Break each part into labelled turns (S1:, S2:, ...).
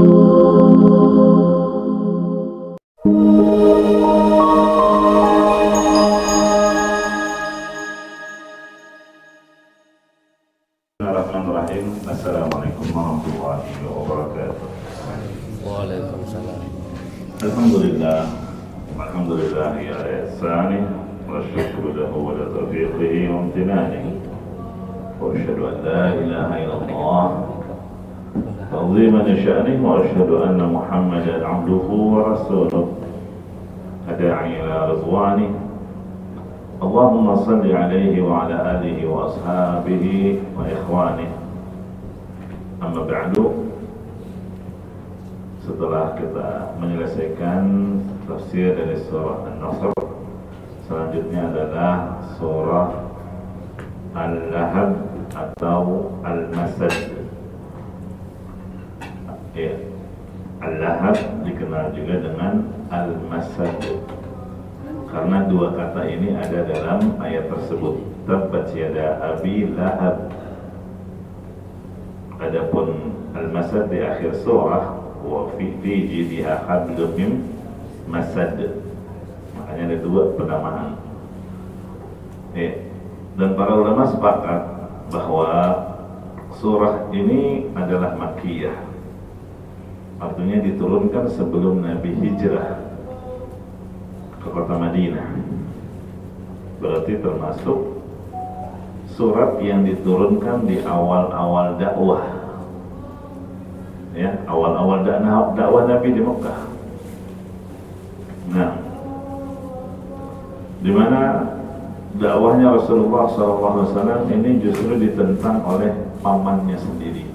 S1: Bismillahirrahmanirrahim. Assalamualaikum warahmatullahi wabarakatuh.
S2: Waalaikumsalam.
S1: Alhamdulillah ya ihsani wa syukru lahu wa la tawfiqihi wa amtinani wa asyhadu an la ilaha illallah ta'ziman li sya'nihi wa asyhadu anna Muhammadan 'abduhu wa rasuluh ad'i ila ridwanihi. Allahumma salli alaihi wa ala alihi wa ashabihi wa ikhwanihi. Amma ba'du. Setelah kita menyelesaikan tafsir dari surah An-Nasr, selanjutnya adalah surah Al-Lahab atau Al-Masad. Ya, Al-Lahab dikenal juga dengan Al-Masad karena dua kata ini ada dalam ayat tersebut. Tabbat yada abi lahab. Adapun Al-Masad di akhir surah, wa fi jidha hablum min masad. Makanya ada dua penamaan. Dan para ulama sepakat bahwa surah ini adalah Makkiyah. Artinya diturunkan sebelum Nabi hijrah ke kota Madinah. Berarti termasuk surat yang diturunkan di awal-awal dakwah. Ya, awal-awal dakwah Nabi di Mekah. Nah, di mana dakwahnya Rasulullah SAW ini justru ditentang oleh pamannya sendiri.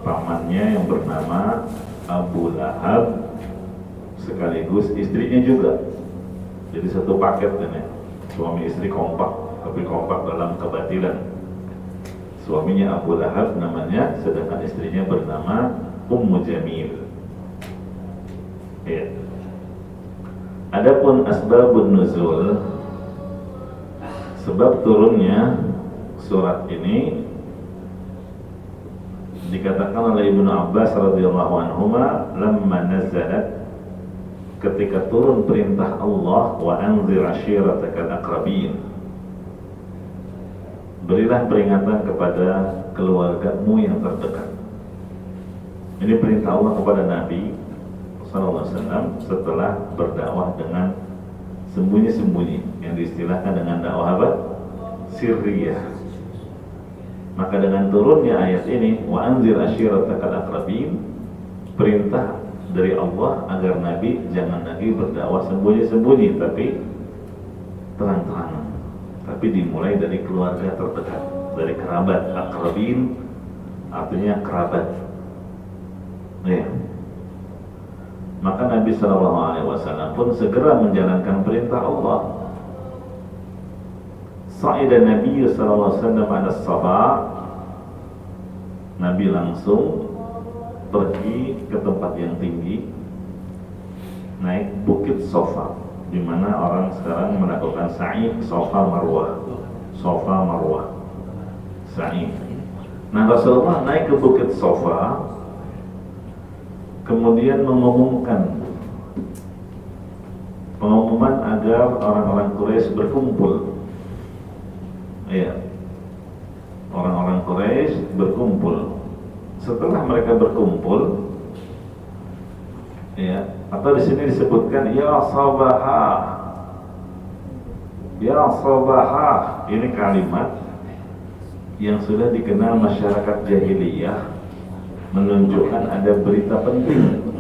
S1: Pamannya yang bernama Abu Lahab, sekaligus istrinya juga. Jadi satu paket ini, suami istri kompak, tapi kompak dalam kebatilan. Suaminya Abu Lahab namanya, sedangkan istrinya bernama Ummu Jamil. Ya. Adapun asbabun nuzul, sebab turunnya surat ini dikatakan oleh Ibnu Abbas radhiyallahu anhuma, lamma nazalat, ketika turun perintah Allah, wa anzir ashiratakal aqrabin, berilah peringatan kepada keluargamu yang terdekat. Ini perintah Allah kepada Nabi SAW setelah berdakwah dengan sembunyi-sembunyi, yang diistilahkan dengan dakwah apa? Sirriyah. Maka dengan turunnya ayat ini, wa anzir ashiratakal aqrabin, perintah dari Allah agar Nabi jangan lagi berdakwah sembunyi-sembunyi, tapi terang-terangan. Tapi dimulai dari keluarga terdekat, dari kerabat. Aqrabin artinya kerabat. Ya. Maka Nabi SAW pun segera menjalankan perintah Allah. Sa'ida Nabi SAW ala Safa, Nabi langsung pergi ke tempat yang tinggi, naik bukit Safa, di mana orang sekarang melakukan sa'i Safa Marwah, Safa Marwah, sa'i. Nah, Rasulullah naik ke bukit Safa, kemudian mengumumkan pengumuman agar orang-orang Quraisy berkumpul. Ya, orang-orang Quraisy berkumpul. Setelah mereka berkumpul, ya, atau di sini disebutkan ya sabahah, ya sabahah, ini kalimat yang sudah dikenal masyarakat jahiliyah, menunjukkan ada berita penting.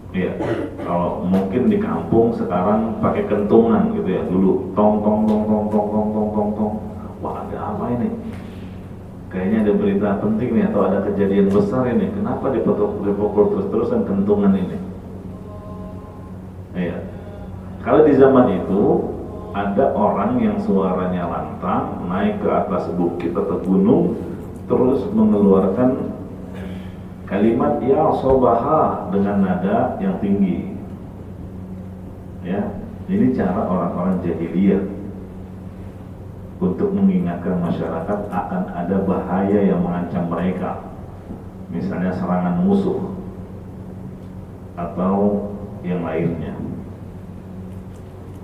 S1: Ya, kalau mungkin di kampung sekarang pakai kentungan gitu ya, dulu tong tong tong tong tong tong tong tong tong. Wah, ada apa ini? Kayaknya ada berita penting nih, atau ada kejadian besar ini. Kenapa dipukul terus-terusan kentungan ini? Iya. Kalau di zaman itu ada orang yang suaranya lantang naik ke atas bukit atau gunung, terus mengeluarkan kalimat ya sobaha dengan nada yang tinggi. Ya, ini cara orang-orang jahiliyah untuk mengingatkan masyarakat akan ada bahaya yang mengancam mereka. misalnya serangan musuh atau yang lainnya.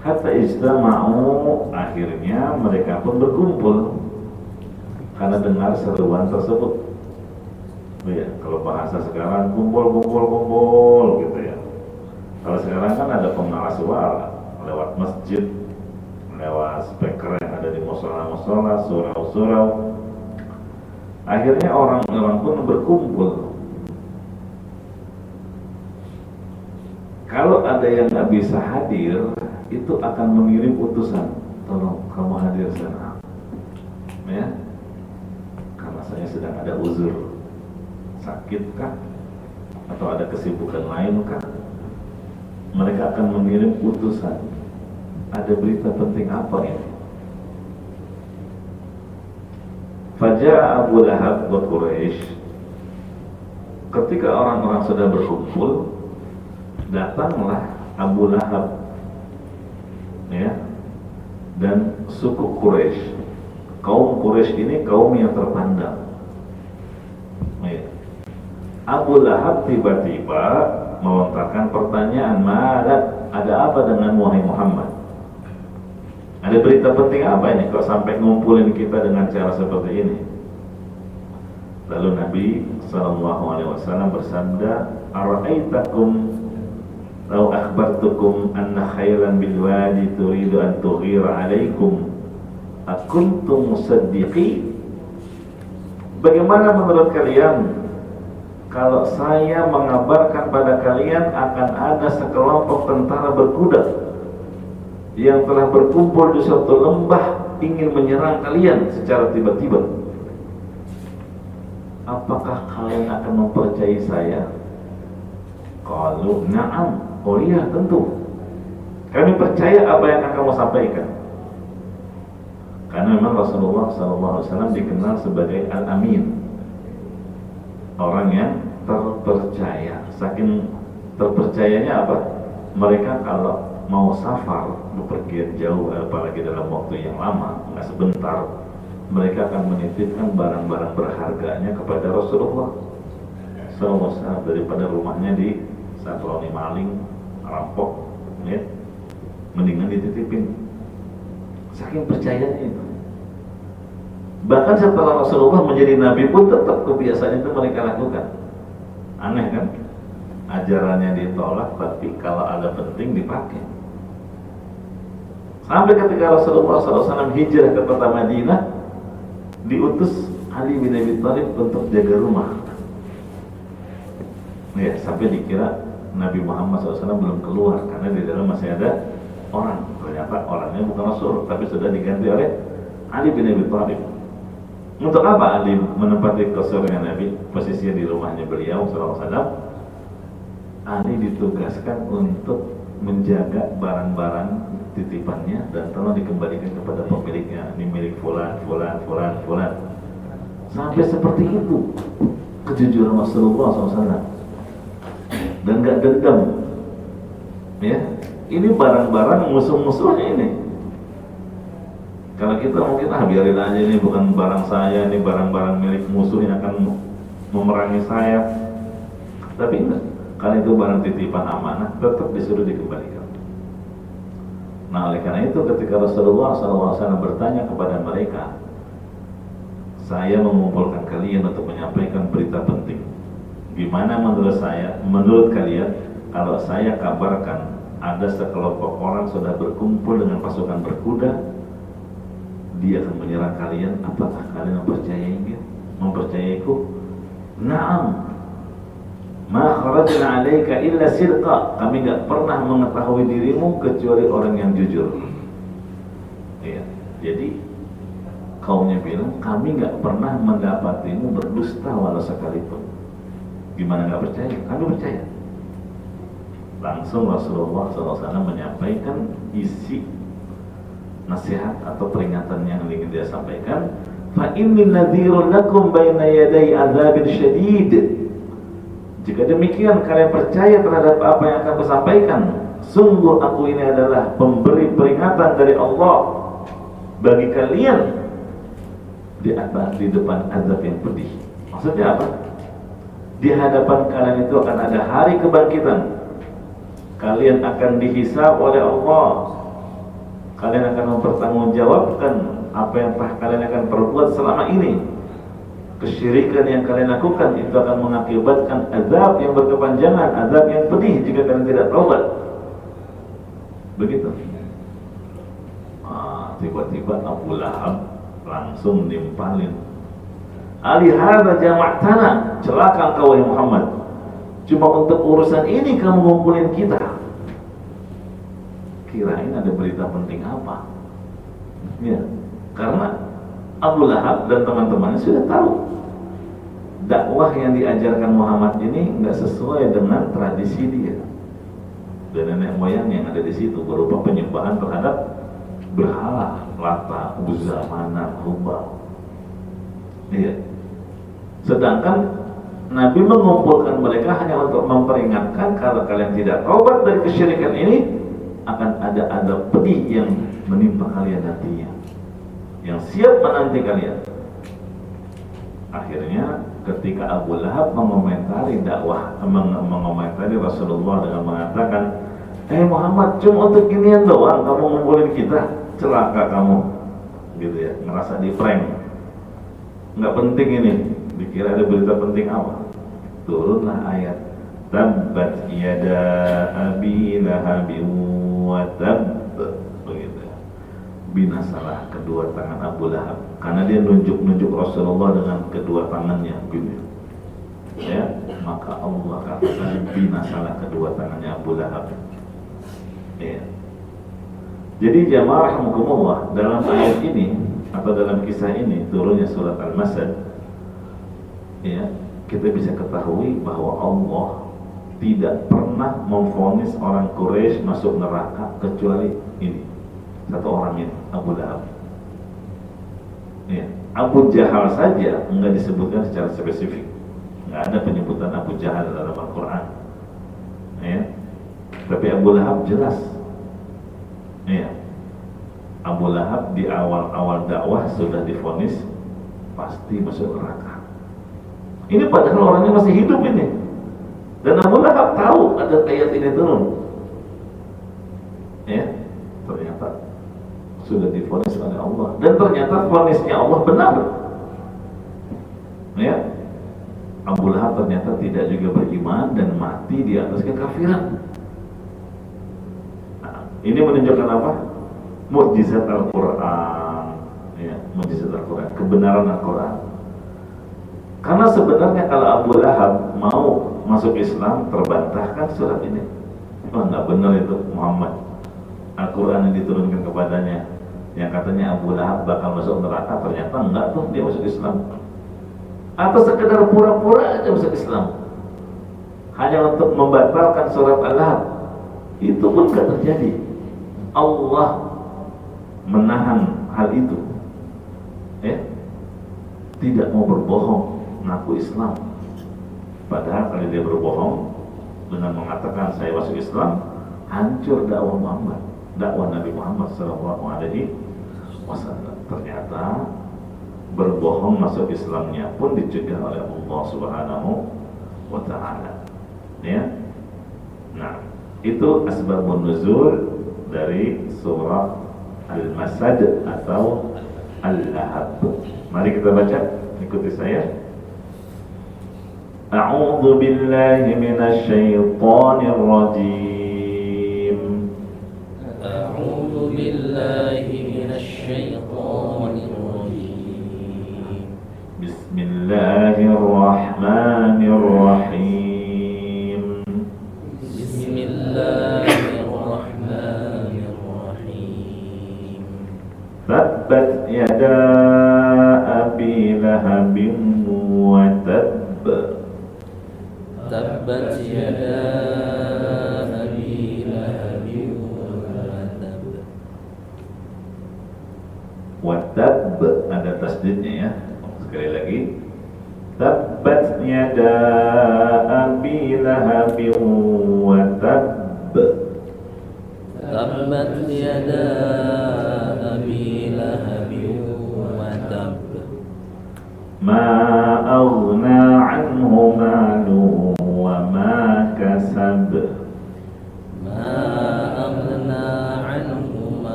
S1: Hatta ijtama'u, akhirnya mereka pun berkumpul karena dengar seruan tersebut. Ya, kalau bahasa sekarang kumpul gitu ya. Kalau sekarang kan ada pengeras suara lewat masjid, lewat speaker yang ada di musola-musola, surau-surau. Akhirnya orang-orang pun berkumpul. Kalau ada yang nggak bisa hadir, itu akan mengirim utusan, tolong kamu hadir sana, ya, karena saya sedang ada uzur, sakit kah, atau ada kesibukan lain kah? Mereka akan mengirim utusan. Ada berita penting apa ini? Faja'a Abu Lahab wa Quraisy. Ketika orang-orang sudah berkumpul, datanglah Abu Lahab, ya, dan suku Quraisy. Kaum Quraisy ini kaum yang terpandang. Ya. Abu Lahab tiba-tiba melontarkan pertanyaan, "Malat, ada apa dengan wahai Muhammad? Ada berita penting apa ini kok sampai ngumpulin kita dengan cara seperti ini?" Lalu Nabi SAW bersabda, "Ara'aitakum law akhbartukum anna khailan bil wadi turidu an tughira alaikum akuntum musaddiqin?" Bagaimana menurut kalian kalau saya mengabarkan pada kalian akan ada sekelompok tentara berkuda yang telah berkumpul di suatu lembah ingin menyerang kalian secara tiba-tiba? Apakah kalian akan mempercayai saya? Qalu na'am. Oh iya, tentu. Kami percaya apa yang akan kamu sampaikan. Karena memang Rasulullah SAW dikenal sebagai Al-Amin, orang yang terpercaya. Saking terpercayanya apa? Mereka kalau mau safar, bepergian jauh, apalagi dalam waktu yang lama, nggak sebentar, mereka akan menitipkan barang-barang berharganya kepada Rasulullah SAW daripada rumahnya di satroni maling, rampok, ya, mendingan dititipin. Saking percayanya itu. Bahkan setelah Rasulullah menjadi Nabi pun tetap kebiasaan itu mereka lakukan. Aneh kan? Ajarannya ditolak, tapi kalau ada penting dipakai. Sampai ketika Rasulullah SAW hijrah ke kota Madinah, diutus Ali bin Abi Thalib untuk jaga rumah. Ya, sampai dikira Nabi Muhammad SAW belum keluar karena di dalam masih ada orang. Ternyata orangnya bukan Rasul, tapi sudah diganti oleh Ali bin Abi Thalib. Untuk apa Ali menempati kasurnya Nabi, posisinya di rumahnya beliau SAW? Ali ditugaskan untuk menjaga barang-barang titipannya dan tolong dikembalikan kepada pemiliknya. Ini milik fulan. Sampai seperti itu kejujuran Rasulullah SAW. Dan gak dendam, ya. Ini barang-barang musuh-musuhnya ini. Kalau kita mungkin biarin aja, ini bukan barang saya, ini barang-barang milik musuh yang akan memerangi saya. Tapi enggak, karena itu barang titipan amanah, tetap disuruh dikembalikan. Nah, oleh karena itu ketika Rasulullah SAW bertanya kepada mereka, "Saya mengumpulkan kalian untuk menyampaikan berita penting. Gimana menurut kalian kalau saya kabarkan ada sekelompok orang sudah berkumpul dengan pasukan berkuda, dia akan menyerang kalian, apakah kalian mempercayaiku?" Naam. Ma kharajna 'alaika illa sirqa. Kami enggak pernah mengetahui dirimu kecuali orang yang jujur. Ya, jadi kaumnya bilang, kami enggak pernah mendapatimu berdusta walau sekalipun. Gimana enggak percaya? Kami percaya. Langsung Rasulullah SAW menyampaikan isi nasihat atau peringatan yang ingin dia sampaikan. Fa inni nadhirun lakum baina yaday adzabin syadid. Jika demikian kalian percaya terhadap apa yang akan kusampaikan, sungguh aku ini adalah pemberi peringatan dari Allah bagi kalian di depan azab yang pedih. Maksudnya apa? Di hadapan kalian itu akan ada hari kebangkitan. Kalian akan dihisab oleh Allah. Kalian akan mempertanggungjawabkan apa yang telah kalian akan perbuat selama ini. Kesyirikan yang kalian lakukan itu akan mengakibatkan azab yang berkepanjangan, azab yang pedih jika kalian tidak taubat. Begitu. Tiba-tiba Abu Lahab langsung nimpalin, alihada jama'tana, celaka engkau wahai Muhammad, cuma untuk urusan ini kamu ngumpulin kita. Kirain ada berita penting apa? Ya, karena Abu Lahab dan teman-temannya sudah tahu dakwah yang diajarkan Muhammad ini nggak sesuai dengan tradisi dia dan nenek moyang yang ada di situ, berupa penyembahan terhadap berhala, Lata, Uzza, Manat, Hubal. Iya. Sedangkan Nabi mengumpulkan mereka hanya untuk memperingatkan kalau kalian tidak taubat dari kesyirikan ini akan ada azab pedih yang menimpa kalian nantinya, yang siap menanti kalian. Akhirnya ketika Abu Lahab mengomentari dakwah, mengomentari Rasulullah dengan mengatakan, Muhammad, cuma untuk ginian doang kamu ngumpulin kita, celaka kamu, gitu ya, ngerasa di prank, nggak penting ini, dikira ada berita penting apa. Turunlah ayat, tabbat yada abi lahabin wa tabb, begitu. Binasalah kedua tangan Abu Lahab, karena dia nunjuk Rasulullah dengan kedua tangannya, gitu ya. Maka Allah katakan binasalah kedua tangannya Abu Lahab. Ya. Jadi jamaah rahimakumullah, dalam ayat ini atau dalam kisah ini turunnya surat Al-Masad, ya, kita bisa ketahui bahwa Allah tidak pernah memvonis orang Quraisy masuk neraka kecuali ini, satu orang ini, Abu Lahab. Ya, Abu Jahal saja enggak disebutkan secara spesifik, enggak ada penyebutan Abu Jahal dalam Al-Quran. Ya, tapi Abu Lahab jelas. Ya, Abu Lahab di awal-awal dakwah sudah divonis pasti masuk neraka. Ini padahal orangnya masih hidup ini, dan Abu Lahab tahu ada ayat ini turun. Ya, ternyata sudah divonis oleh Allah, dan ternyata vonisnya Allah benar. Ya, Abu Lahab ternyata tidak juga beriman dan mati di atas kekafiran. Nah, ini menunjukkan apa? Mukjizat Al-Quran, ya, mukjizat Al-Quran, kebenaran Al-Quran. Karena sebenarnya kalau Abu Lahab mau masuk Islam, terbantahkan surat ini. Oh, nggak benar itu Muhammad. Al-Quran yang diturunkan kepadanya, yang katanya Abu Lahab bakal masuk neraka, ternyata enggak tuh, dia masuk Islam. Atau sekedar pura-pura aja masuk Islam, hanya untuk membatalkan surat Al-Lahab. Itu pun nggak terjadi. Allah menahan hal itu, ya, tidak mau berbohong mengaku Islam. Padahal kalau dia berbohong dengan mengatakan saya masuk Islam, hancur dakwah Muhammad, dakwah Nabi Muhammad SAW. Ternyata berbohong masuk Islamnya pun dicegah oleh Allah Subhanahu wa Ta'ala. Ya, nah itu asbabun nuzul dari surah Al-Masad atau Al-Lahab. Mari kita baca, ikuti saya. A'udzu billahi minasy syaithanir rajim.
S2: A'udzu billahi minasy syaithanir rajim.
S1: Bismillahirrahmanirrahim.
S2: Bismillahirrahmanirrahim.
S1: Tabbat yada abi lahabin wa tabb.
S2: Tabbat yada abi lahabin wa tabb.
S1: Wa tabb ada tasdidnya ya. Sekali lagi. Tabbat yada abi lahabin wa tabb.
S2: Tabbat yada abi lahabin wa tabb.
S1: Ma aghna anhu maluhu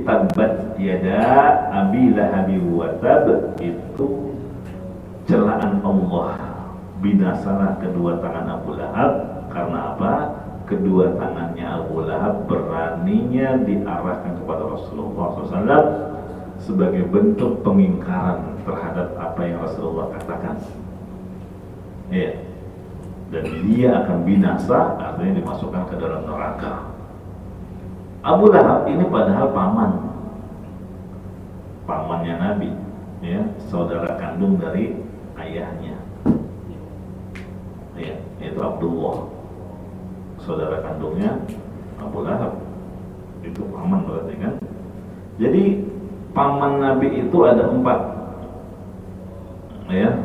S1: tabat yada abi lahabi wa tab itu celaan Allah, binasalah kedua tangan Abu Lahab. Karena apa? Kedua tangannya Abu Lahab beraninya diarahkan kepada Rasulullah SAW sebagai bentuk pengingkaran terhadap apa yang Rasulullah katakan. Ya. Dan dia akan binasa, artinya dimasukkan ke dalam neraka. Abu Lahab ini padahal pamannya Nabi, ya, saudara kandung dari ayahnya, ya, yaitu Abdullah, saudara kandungnya Abu Lahab. Itu paman berarti kan. Jadi paman Nabi itu ada 4, ya,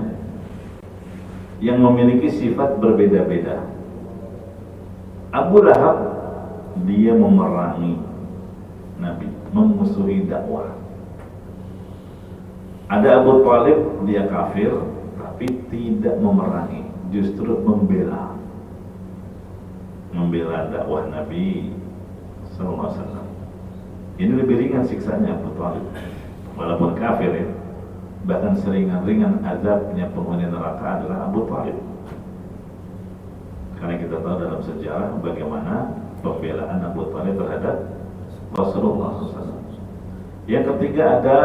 S1: yang memiliki sifat berbeda-beda. Abu Lahab dia memerangi Nabi, memusuhi dakwah. Ada Abu Thalib, dia kafir tapi tidak memerangi, justru membela dakwah Nabi sallallahu alaihi wasallam. Ini lebih ringan siksanya Abu Thalib, walaupun kafir ya. Bahkan seringan-ringan azabnya penghuni neraka adalah Abu Thalib. Karena kita tahu dalam sejarah bagaimana pembelaan Abu Thalib terhadap Rasulullah SAW. Yang ketiga ada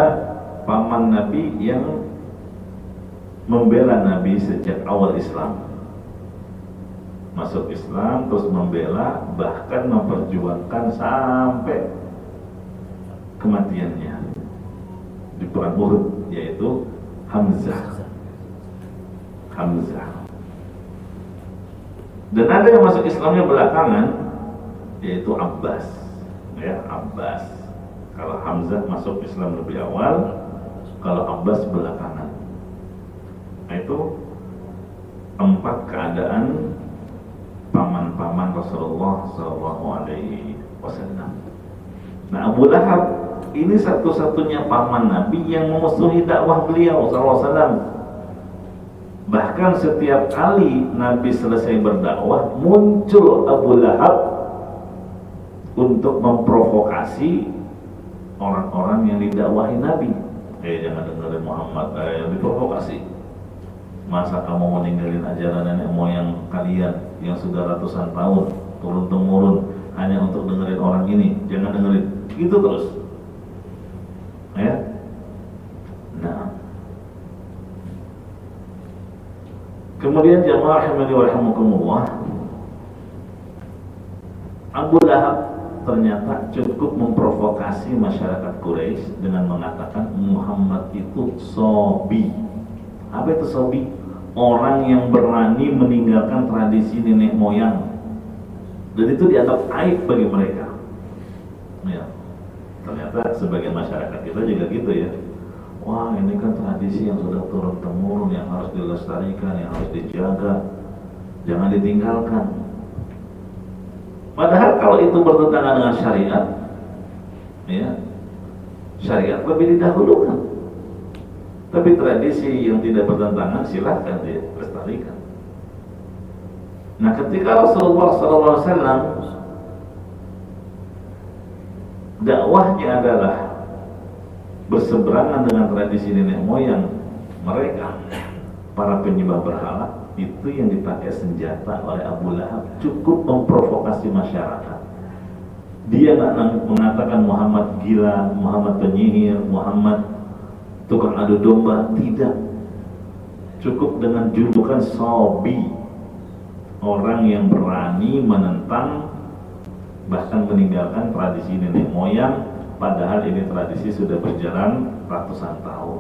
S1: paman Nabi yang membela Nabi sejak awal Islam. Masuk Islam terus membela, bahkan memperjuangkan sampai kematiannya di perang Uhud, yaitu Hamzah. Dan ada yang masuk Islamnya belakangan, yaitu Abbas, ya, Abbas. Kalau Hamzah masuk Islam lebih awal, kalau Abbas belakangan. Nah, itu 4 keadaan paman-paman Rasulullah SAW. Nah, Abu Lahab ini satu-satunya paman Nabi yang memusuhi dakwah beliau SAW. Bahkan setiap kali Nabi selesai berdakwah, muncul Abu Lahab untuk memprovokasi orang-orang yang didakwahi Nabi. Jangan dengerin Muhammad, yang diprovokasi. Masa kamu mau ninggalin ajaran nenek moyang kalian yang sudah ratusan tahun turun-temurun hanya untuk dengerin orang ini? Jangan dengerin. Gitu terus. Ya. Nah. Kemudian jamaah rahimani wa rahimakumullah, Abu Lahab ternyata cukup memprovokasi masyarakat Quraisy dengan mengatakan Muhammad itu sobi. Apa itu sobi? Orang yang berani meninggalkan tradisi nenek moyang, dan itu dianggap aib bagi mereka. Ya. Ternyata sebagian masyarakat kita juga gitu ya. Wah, ini kan tradisi yang sudah turun-temurun, yang harus dilestarikan, yang harus dijaga, jangan ditinggalkan. Padahal kalau itu bertentangan dengan syariat, ya, syariat lebih didahulukan. Tapi tradisi yang tidak bertentangan silahkan dilestarikan. Nah, ketika Rasulullah SAW dakwahnya adalah berseberangan dengan tradisi nenek moyang mereka, para penyembah berhala, itu yang dipakai senjata oleh Abu Lahab, cukup memprovokasi masyarakat. Dia nggak mengatakan Muhammad gila, Muhammad penyihir, Muhammad tukang adu domba, tidak. Cukup dengan julukan sobi, orang yang berani menentang bahkan meninggalkan tradisi nenek moyang, padahal ini tradisi sudah berjalan ratusan tahun.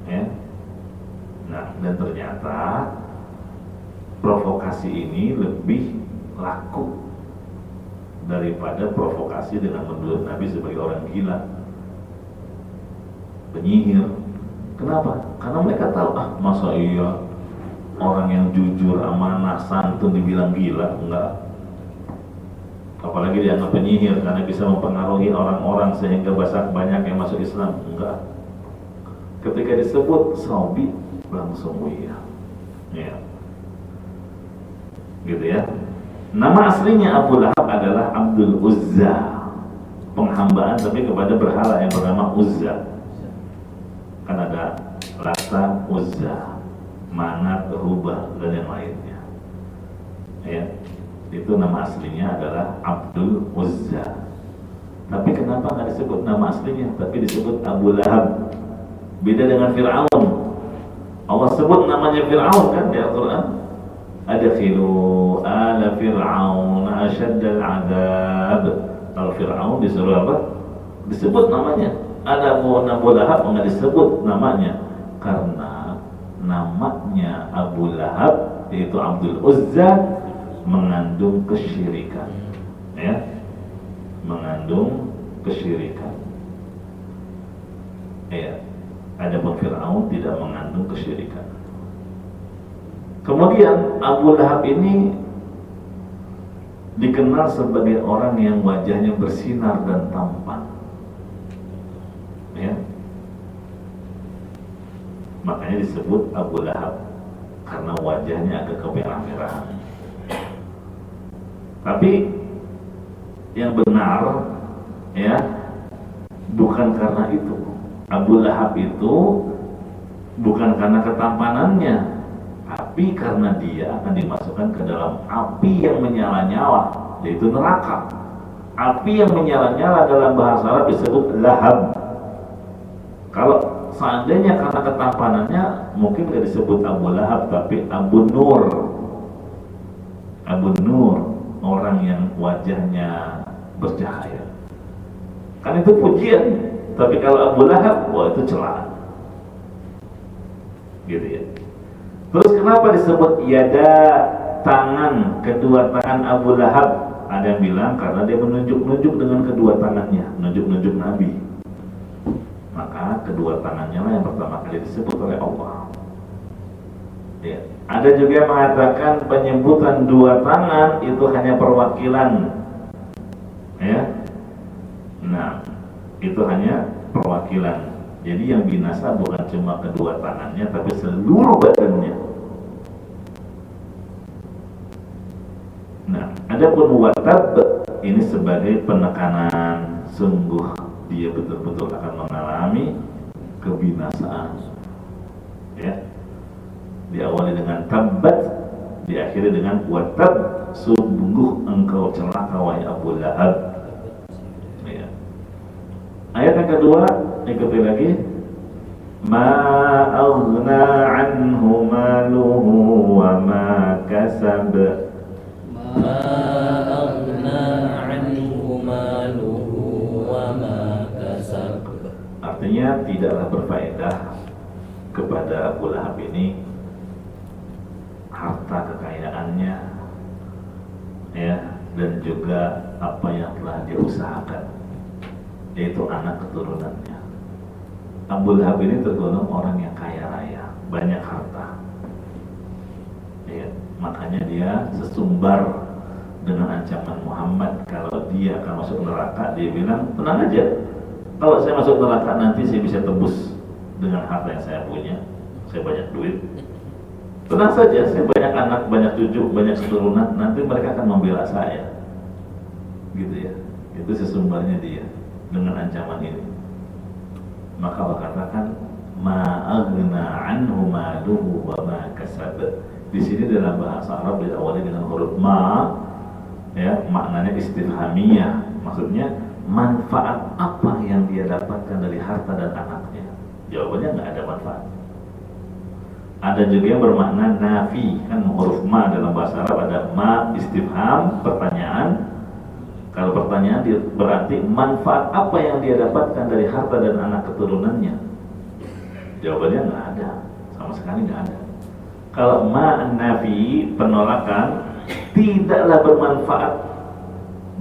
S1: Ya. Nah, dan ternyata provokasi ini lebih laku daripada provokasi dengan menuduh Nabi sebagai orang gila, penyihir. Kenapa? Karena mereka tahu, masa iya orang yang jujur, amanah, santun dibilang gila? Enggak. Apalagi dianggap penyihir karena bisa mempengaruhi orang-orang sehingga banyak yang masuk Islam. Enggak. Ketika disebut sobi, langsung iya. Ya. Gitu ya. Nama aslinya Abu Lahab adalah Abdul Uzza. penghambaan tapi kepada berhala yang bernama Uzza. Kan ada Lata, Uzza, Manat, Hubal dan yang lainnya. Ya, itu nama aslinya adalah Abdul Uzza. Tapi kenapa nggak disebut nama aslinya, tapi disebut Abu Lahab? Beda dengan Fir'aun. Allah sebut namanya Fir'aun kan di Al-Quran. Adkhilu ala Fir'aun asyaddal adab. Kalau Fir'aun disuruh apa? Disebut namanya. Ada Abu Lahab nggak disebut namanya karena namanya Abu Lahab yaitu Abdul Uzza mengandung kesyirikan, ya, mengandung kesyirikan. Ya, adapun Fir'aun tidak mengandung kesyirikan. Kemudian Abu Lahab ini dikenal sebagai orang yang wajahnya bersinar dan tampan, ya. Makanya disebut Abu Lahab karena wajahnya agak kemerah-merahan. Tapi yang benar, ya, bukan karena itu. Abu Lahab itu bukan karena ketampanannya, tapi karena dia akan dimasukkan ke dalam api yang menyala-nyala, yaitu neraka. Api yang menyala-nyala dalam bahasa Arab disebut lahab. Kalau seandainya karena ketampanannya, mungkin tidak disebut Abu Lahab, tapi Abu Nur. Abu Nur, orang yang wajahnya bercahaya. Kan itu pujian. Tapi kalau Abu Lahab, wah itu celaan. Gitu ya. Terus kenapa disebut yada, tangan, kedua tangan Abu Lahab? Ada yang bilang karena dia menunjuk-nunjuk dengan kedua tangannya, nunjuk-nunjuk Nabi. Maka kedua tangannya lah yang pertama kali disebut oleh Allah. Ya. Ada juga yang mengatakan penyebutan dua tangan itu hanya perwakilan, ya. Nah, itu hanya perwakilan. Jadi yang binasa bukan cuma kedua tangannya, tapi seluruh badannya. Nah, adapun watab ini sebagai penekanan, sungguh dia betul-betul akan mengalami kebinasaan. Ya, diawali dengan tabat, diakhiri dengan watab, sungguh engkau celaka wahai Abu Lahab. Ya. Ayat yang kedua, ikuti lagi. Ma aghna anhu maluhu wa ma kasab.
S2: Ma aghna anhu maluhu wa ma kasab.
S1: Artinya tidaklah berfaedah kepada Abu Lahab ini harta kekayaannya, ya, dan juga apa yang telah dia usahakan, yaitu anak keturunannya. Abu Lahab ini tergolong orang yang kaya raya, banyak harta, ya, makanya dia sesumbar dengan ancaman Muhammad kalau dia akan masuk neraka. Dia bilang, tenang aja, kalau saya masuk neraka nanti saya bisa tebus dengan harta yang saya punya, saya banyak duit. Tenang saja, saya banyak anak, banyak cucu, banyak keturunan, nanti mereka akan membela saya. Gitu ya, itu sesumbarnya dia dengan ancaman ini. Maka Allah katakan ma'aghna anhu maluhu wa ma kasab. Di sini dalam bahasa Arab diawali dengan huruf ma, ya, maknanya istifhamiyah, maksudnya manfaat apa yang dia dapatkan dari harta dan anaknya. Jawabannya nggak ada manfaat. Ada juga yang bermakna nafi, kan huruf ma dalam bahasa Arab ada ma istifham, pertanyaan. Kalau pertanyaan berarti manfaat apa yang dia dapatkan dari harta dan anak keturunannya. Jawabannya nggak ada, sama sekali nggak ada. Kalau ma nafi, penolakan, tidaklah bermanfaat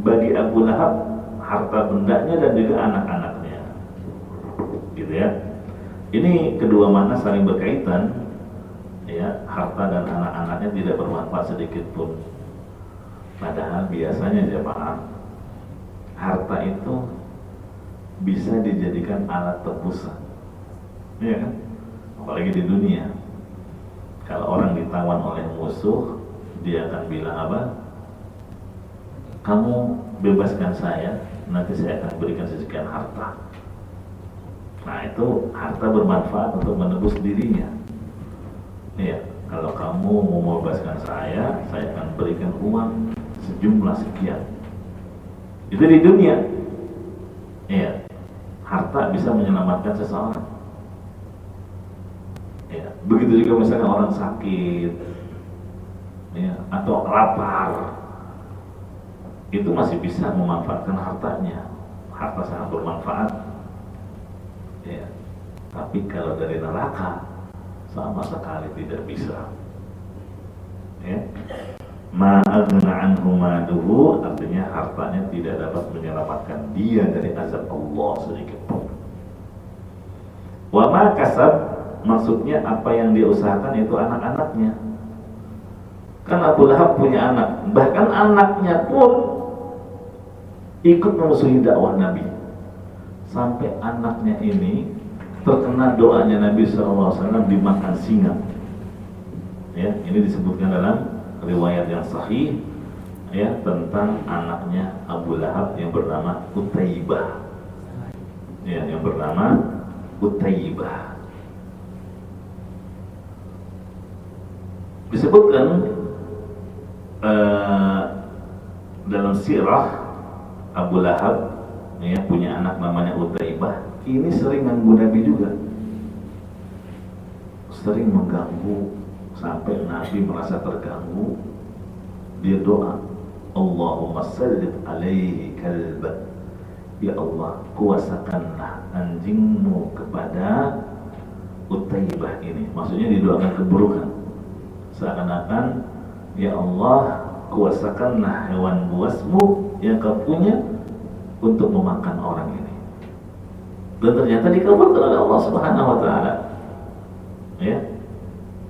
S1: bagi Abu Lahab harta bendanya dan juga anak-anaknya. Gitu ya. Ini kedua makna saling berkaitan. Ya, harta dan anak-anaknya tidak bermanfaat sedikit pun. Padahal biasanya jemaah, harta itu bisa dijadikan alat tebusan, ya kan? Apalagi di dunia. Kalau orang ditawan oleh musuh, dia akan bilang apa? Kamu bebaskan saya nanti saya akan berikan sekian harta. Nah itu harta bermanfaat untuk menebus dirinya. Ya, kalau kamu mau membebaskan saya akan berikan uang sejumlah sekian. Itu di dunia. Ya, harta bisa menyelamatkan seseorang. Ya, begitu juga misalnya orang sakit, ya, atau lapar, itu masih bisa memanfaatkan hartanya. Harta sangat bermanfaat. Ya, tapi kalau dari neraka sama sekali tidak bisa. Ya, ma'agna anhu maluhu, artinya hartanya tidak dapat menyelamatkan dia dari azab Allah sedikit pun. Wa ma kasab, maksudnya apa yang dia usahakan itu anak-anaknya. Kan Abu Lahab punya anak, bahkan anaknya pun ikut memusuhi dakwah Nabi. Sampai anaknya ini terkena doanya Nabi SAW dimakan singa. Ya, ini disebutkan dalam riwayat yang sahih, ya, tentang anaknya Abu Lahab yang bernama Utaibah. Ya, yang bernama Utaibah. Disebutkan dalam sirah Abu Lahab, ya, punya anak namanya Utaibah. Ini sering mengganggu Nabi juga, sering mengganggu sampai Nabi merasa terganggu. Dia doa, Allahumma sallit alaihi kalban, ya Allah kuasakanlah anjingmu kepada Utaibah ini. Maksudnya didoakan keburukan, seakan-akan ya Allah kuasakanlah hewan buasmu yang kau punya untuk memakan orang ini. Dan ternyata dikabulkan oleh Allah Subhanahu wa taala. Ya.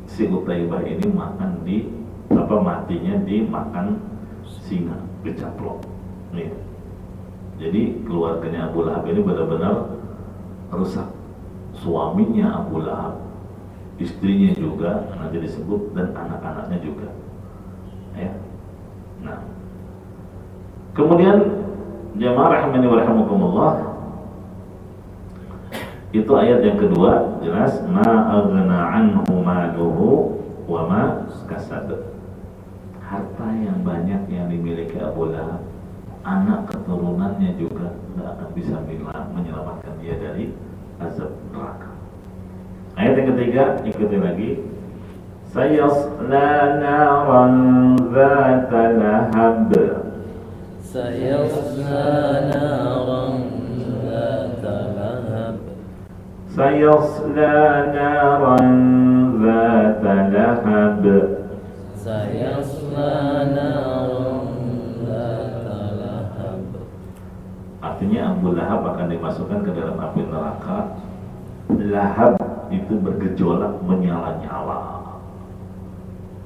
S1: Si Utaibah ini matinya dimakan singa, dicaplok. Ya. Jadi keluarganya Abu Lahab ini benar-benar rusak. Suaminya Abu Lahab, istrinya juga nanti disebut, dan anak-anaknya juga. Ya. Nah, kemudian jamaah rahimani wa rahimakumullah, itu ayat yang kedua jelas, ma aghna anhu maluhu wa ma kasab. Harta yang banyak yang dimiliki Abu Lahab, anak keturunannya juga tidak akan bisa menyelamatkan dia dari azab neraka. Ayat yang ketiga, ikuti lagi. Sayasla naran dzata lahab.
S2: Sayasla naran dzata lahab.
S1: Sayasla naran dzata lahab.
S2: Sayasla naran dzata lahab.
S1: Artinya Abu Lahab akan dimasukkan ke dalam api neraka. Lahab itu bergejolak menyala-nyala.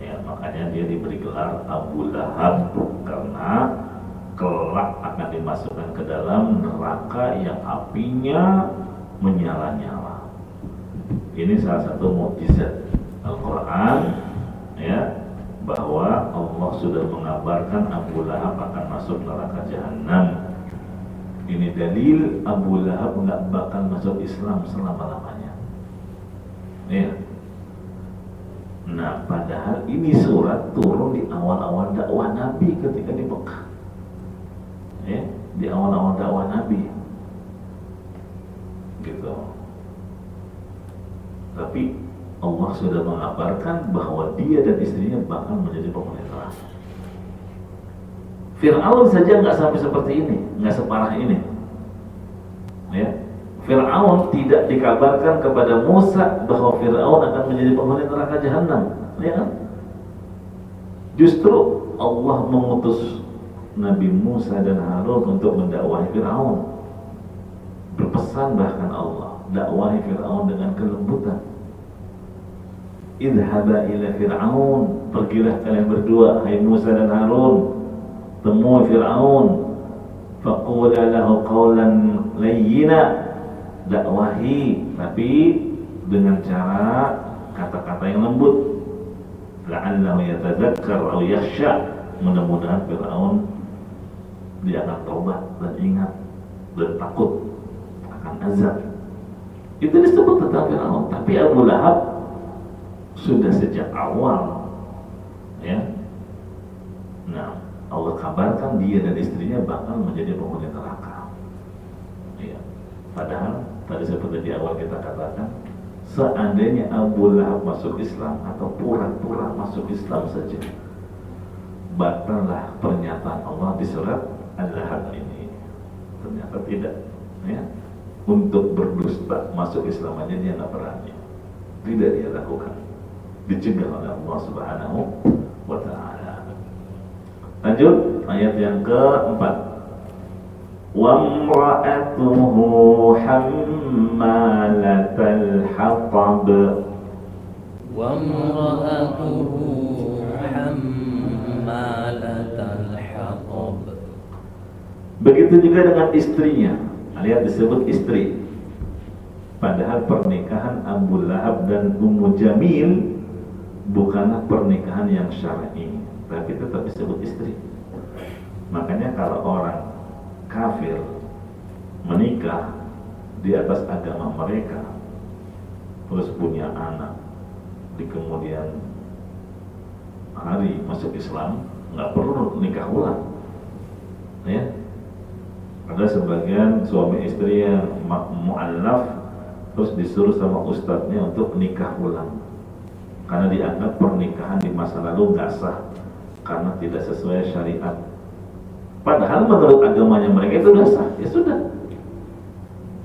S1: Ya, makanya dia diberi gelar Abu Lahab, karena kelak akan dimasukkan ke dalam neraka yang apinya menyala-nyala. Ini salah satu mukjizat Al-Quran, ya, bahwa Allah sudah mengabarkan Abu Lahab akan masuk neraka Jahannam. Ini dalil Abu Lahab nggak bakal masuk Islam selama-lamanya. Ya. Nah, padahal ini surat turun di awal-awal dakwah Nabi ketika di Mekah. Ya, di awal-awal dakwah Nabi. Gitu. Tapi Allah sudah mengabarkan bahwa dia dan istrinya bakal menjadi penghuni neraka. Fir'aun saja nggak sampai seperti ini, nggak separah ini. Ya, Fir'aun tidak dikabarkan kepada Musa bahwa Fir'aun akan menjadi penghuni neraka Jahannam, ya kan? Justru Allah mengutus Nabi Musa dan Harun untuk mendakwahi Fir'aun. Berpesan bahkan Allah, dakwahi Fir'aun dengan kelembutan. Idhaba ila Fir'aun, pergilah kalian berdua, hai Musa dan Harun, temui Fir'aun, faqula lahu qawlan layyina, dakwahi tapi dengan cara kata-kata yang lembut, la'allahu yatadzakkar aw yakhsha, mudah-mudahan Fir'aun dia akan taubat dan ingat dan takut akan azab. Itu disebut tentang Firaun. Tapi Abu Lahab sudah sejak awal, ya. Nah, Allah kabarkan dia dan istrinya bakal menjadi penghuni neraka. Ya. Padahal tadi seperti di awal kita katakan, seandainya Abu Lahab masuk Islam atau pura-pura masuk Islam saja, batallah pernyataan Allah di surat Al-Lahab ini. Ternyata tidak, ya. Untuk berdusta masuk Islam aja dia nggak berani, tidak dia lakukan, dicegah oleh Allah Subhanahu wa Ta'ala. Lanjut ayat yang keempat. Wa imra'atuhu hammalatal hatab.
S2: Wa imra'atuhu hammalatal hatab.
S1: Begitu juga dengan istrinya. Lihat disebut istri. Padahal pernikahan Abu Lahab dan Ummu Jamil bukanlah pernikahan yang syar'i, tapi tetap disebut istri. Makanya kalau orang kafir menikah di atas agama mereka, terus punya anak, di kemudian hari masuk Islam, nggak perlu nikah ulang, ya. Ada sebagian suami istri yang mu'allaf terus disuruh sama ustadznya untuk nikah ulang karena dianggap pernikahan di masa lalu nggak sah karena tidak sesuai syariat. Padahal menurut agamanya mereka itu sudah sah, ya sudah.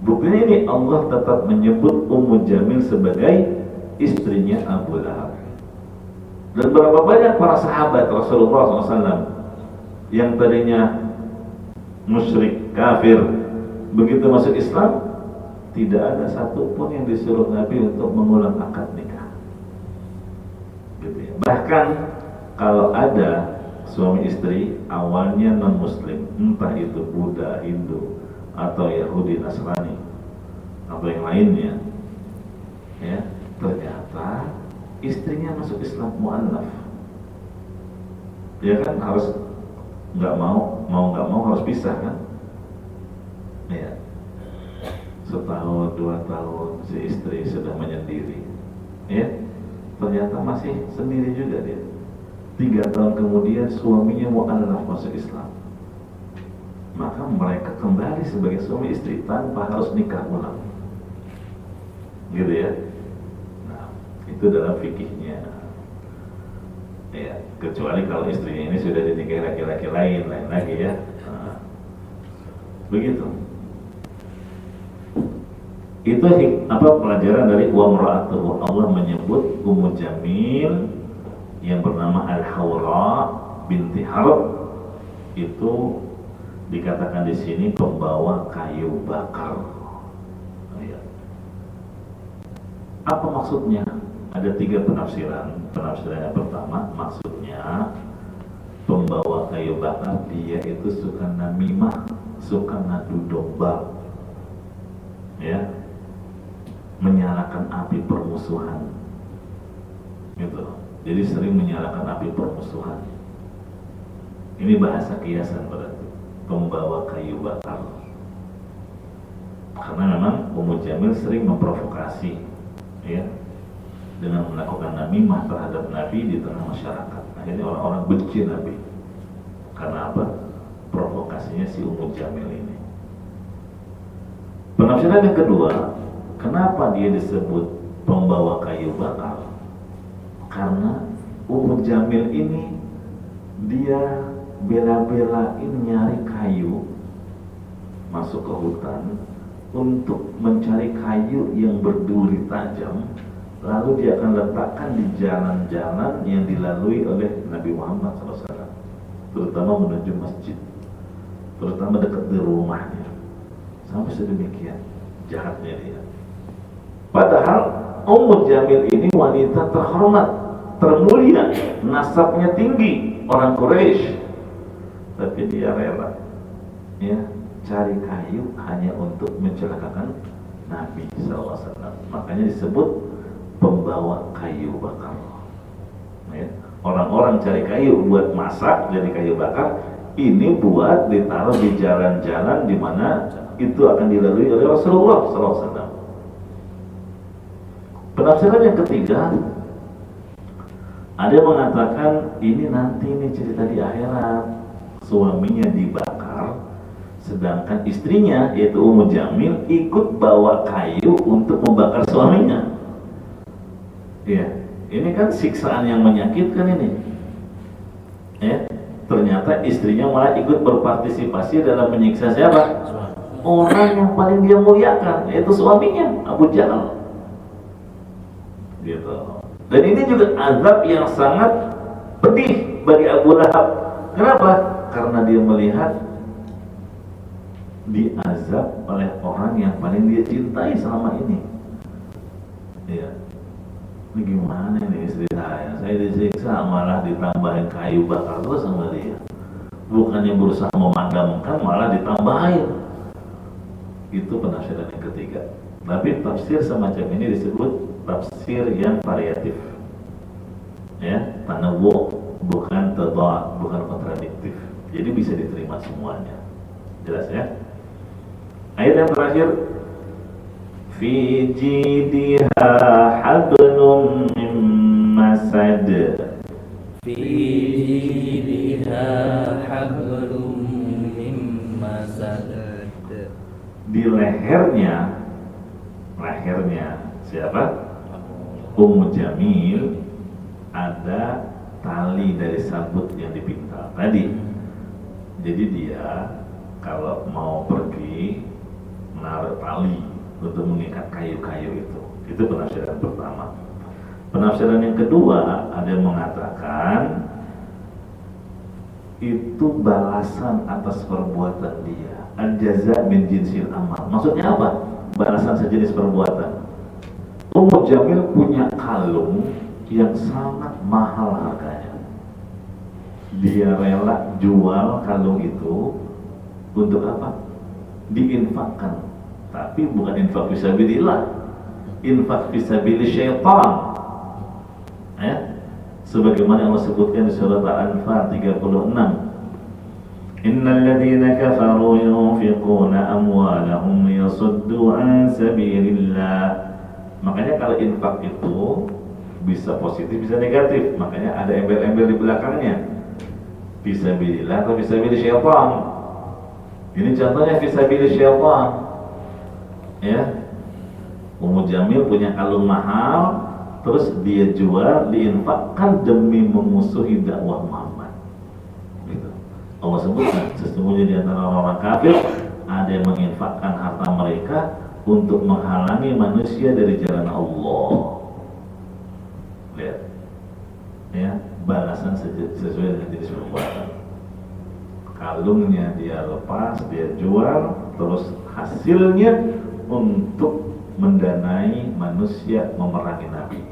S1: Buktinya ini Allah tetap menyebut Ummu Jamil sebagai istrinya Abu Lahab. Dan berapa banyak para sahabat Rasulullah SAW yang tadinya musyrik, kafir, begitu masuk Islam tidak ada satupun yang disuruh Nabi untuk mengulang akad nikah, gitu ya. Bahkan kalau ada suami istri awalnya non muslim, entah itu Buddha, Hindu atau Yahudi, Nasrani atau yang lainnya, ya, ternyata istrinya masuk Islam mu'allaf, dia kan harus nggak mau harus pisah kan, ya. Setahun 2 tahun si istri sudah menyendiri, ya, ternyata masih sendiri juga dia. 3 tahun kemudian suaminya mu'allaf masuk Islam, maka mereka kembali sebagai suami istri tanpa harus nikah ulang, gitu ya. Nah, itu dalam fikihnya, ya, kecuali kalau istrinya ini sudah dinikahi laki-laki lain lagi, ya. Nah, begitu. Itu pelajaran dari wa imra'atuhu. Allah menyebut Ummu Jamil yang bernama Al-Hawra binti Harb itu dikatakan di sini pembawa kayu bakar. Apa maksudnya? Ada 3 penafsiran. Penafsiran yang pertama, maksudnya pembawa kayu bakar, dia itu suka namimah, suka ngadu domba, ya, menyalakan api permusuhan, gitu. Jadi sering menyalakan api permusuhan. Ini bahasa kiasan berarti, pembawa kayu bakar. Karena memang Ummu Jamil sering memprovokasi, ya, dengan melakukan namimah terhadap Nabi di tengah masyarakat. Akhirnya orang-orang benci Nabi. Karena apa? Provokasinya si Ummu Jamil ini. Penafsiran yang kedua, kenapa dia disebut pembawa kayu bakar? Karena Ummu Jamil ini dia bela-belain nyari kayu, masuk ke hutan untuk mencari kayu yang berduri tajam, lalu dia akan letakkan di jalan-jalan yang dilalui oleh Nabi Muhammad SAW, terutama menuju masjid, terutama dekat di rumahnya. Sampai sedemikian jahatnya dia. Padahal Ummu Jamil ini wanita terhormat, termulia, nasabnya tinggi, orang Quraisy, tapi dia rela, ya, cari kayu hanya untuk mencelakakan Nabi SAW. Makanya disebut pembawa kayu bakar, ya. Orang-orang cari kayu buat masak, jadi kayu bakar, ini buat ditaruh di jalan-jalan di mana itu akan dilalui oleh Rasulullah SAW. Penafsiran yang ketiga, ada yang mengatakan ini nanti nih cerita di akhirat, suaminya dibakar, sedangkan istrinya yaitu Ummu Jamil ikut bawa kayu untuk membakar suaminya. Ya, ini kan siksaan yang menyakitkan ini. Ya, ternyata istrinya malah ikut berpartisipasi dalam menyiksa siapa? Orang yang paling dia muliakan, yaitu suaminya, Abu Jahal. Gitu. Dan ini juga azab yang sangat pedih bagi Abu Lahab. Kenapa? Karena dia melihat diazab oleh orang yang paling dia cintai selama ini. Iya. Ini gimana nih istri saya? Saya disiksa malah ditambahin kayu bakar terus sama dia. Bukannya berusaha memadamkan, malah ditambahin. Itu penafsiran yang ketiga. Tapi tafsir semacam ini disebut tafsir yang variatif. Ya, tanawwu, bukan tadad, bukan kontradiktif. Jadi bisa diterima semuanya. Jelas ya? Ayat yang terakhir, fi jidiha hablum min masad.
S2: Fi jidiha hablum min masad.
S1: Di lehernya siapa? Ummu Jamil ada tali dari sabut yang dipintal tadi. Jadi dia kalau mau pergi menaruh tali untuk mengikat kayu-kayu itu. Itu penafsiran pertama. Penafsiran yang kedua, ada yang mengatakan itu balasan atas perbuatan dia. Al-jaza min jinsil amal. Maksudnya apa? Balasan sejenis perbuatan. Ummu Jamil punya kalung yang sangat mahal harganya. Dia rela jual kalung itu untuk apa? Diinfakkan. Tapi bukan infak fisabilillah, infak fisabilil syaitan. Ya, sebagaimana Allah sebutkan di surat Al-Anfal 36. Innal ladzina kafaru yunfiquna amwalahum liyasuddu an sabilillah. Makanya kalau infak itu bisa positif, bisa negatif. Makanya ada embel-embel di belakangnya. Fisabilillah atau fisabilil syaitan. Ini contohnya fisabilil syaitan. Ya. Ummu Jamil punya kalung mahal, terus dia jual, diinfakkan demi memusuhi dakwah Muhammad. Gitu. Allah sebutkan sesungguhnya di antara orang kafir ada yang menginfakkan harta mereka untuk menghalangi manusia dari jalan Allah. Lihat, ya, balasan sesuai dengan jenis perbuatan. Kalungnya dia lepas, dia jual, terus hasilnya untuk mendanai manusia memerangi Nabi.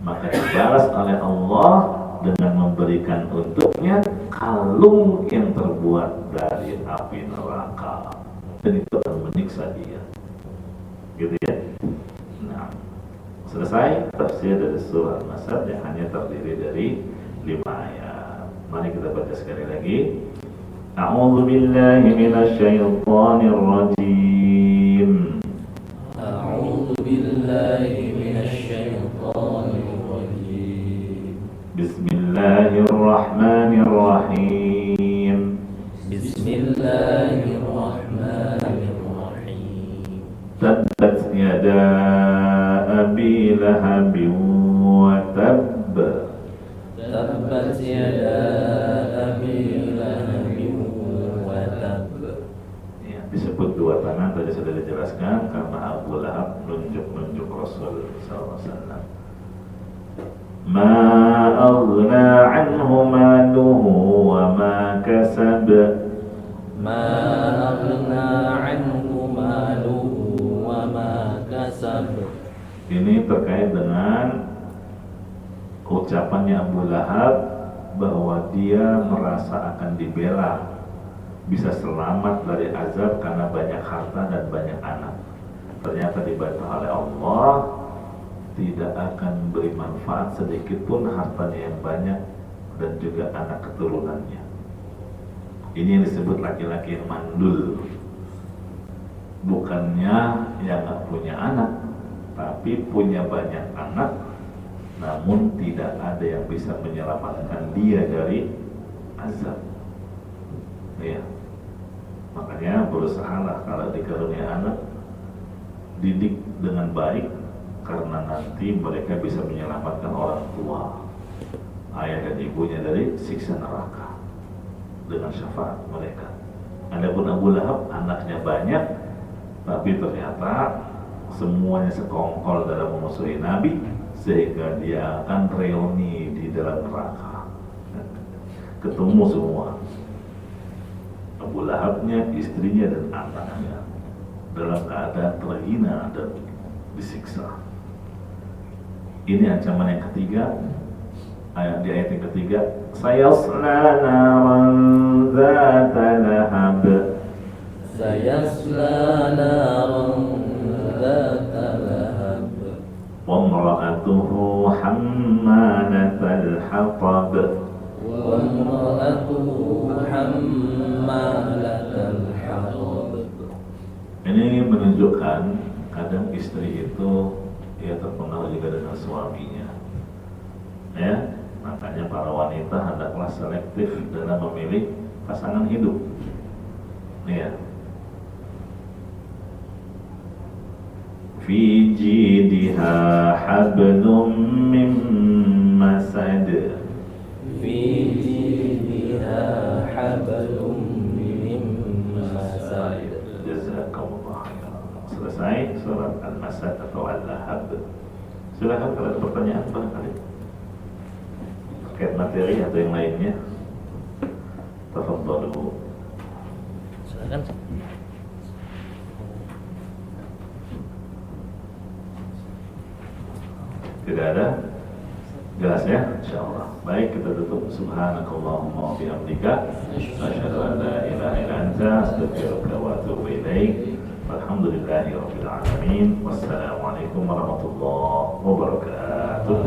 S1: Maka dibalas oleh Allah dengan memberikan untuknya kalung yang terbuat dari api neraka, dan itu akan menyiksa dia. Gitu ya. Nah, selesai tafsir dari surah Al-Masad yang hanya terdiri dari 5 ayat. Mari kita baca sekali lagi. A'udzu billahi minasy syaithanir rajim.
S2: A'udzu billahi minasy syaithanir rajim.
S1: Bismillahirrahmanirrahim.
S2: Bismillahirrahmanirrahim.
S1: Tabbat yada abi lahabin wa tabb.
S2: Tabbat yada abi lahabin wa tabb.
S1: Ya, disebut dua tangan tadi sudah dijelaskan karena Abu Lahab nunjuk Rasul SAW. Ma aghna anhu maluhu wa ma kasab.
S2: Ma aghna anhu maluhu wa ma kasab.
S1: Ini terkait dengan ucapannya Abu Lahab bahwa dia merasa akan dibela, bisa selamat dari azab karena banyak harta dan banyak anak. Ternyata dibantah oleh Allah, tidak akan beri manfaat sedikit pun hartanya yang banyak dan juga anak keturunannya. Ini yang disebut laki-laki yang mandul. Bukannya yang nggak punya anak, tapi punya banyak anak, namun tidak ada yang bisa menyelamatkan dia dari azab. Ya, makanya berusahalah kalau dikarunia anak, didik dengan baik, karena nanti mereka bisa menyelamatkan orang tua, ayah dan ibunya dari siksa neraka dengan syafaat mereka. Adapun Abu Lahab, anaknya banyak, tapi ternyata semuanya sekongkol dalam memusuhi Nabi, sehingga dia akan reuni di dalam neraka. Ketemu semua, Abu Lahabnya, istrinya dan anaknya, dalam keadaan terhina dan disiksa. Ini ancaman yang ketiga, di ayat yang ketiga, sayasla naran dzata lahab.
S2: Sayasla naran dzata lahab.
S1: Wa imra'atuhu hammalatal hatab.
S2: Wa imra'atuhu hammalatal hatab.
S1: Ini menunjukkan kadang istri itu ya terpengaruh juga dengan suaminya. Ya, makanya para wanita hendaklah selektif dalam memilih pasangan hidup. Ya. Fi jidha hablum min masad.
S2: Fi jidha hablum min masad.
S1: Jazakallah khairan. Selesai surat Al-Masad atau Al-Lahab. Silakan kalau ada pertanyaan barangkali terkait materi atau yang lainnya. Tafadhalu.
S2: Silakan.
S1: Tidak ada? Jelas ya? Insyaallah. Baik, kita tutup. Subhanakallahumma wa bihamdika asyhadu an la ilaha illa anta astaghfiruka wa atubu ilaik. Alhamdulillahi rabbil alamin. Wassalamualaikum warahmatullahi wabarakatuh.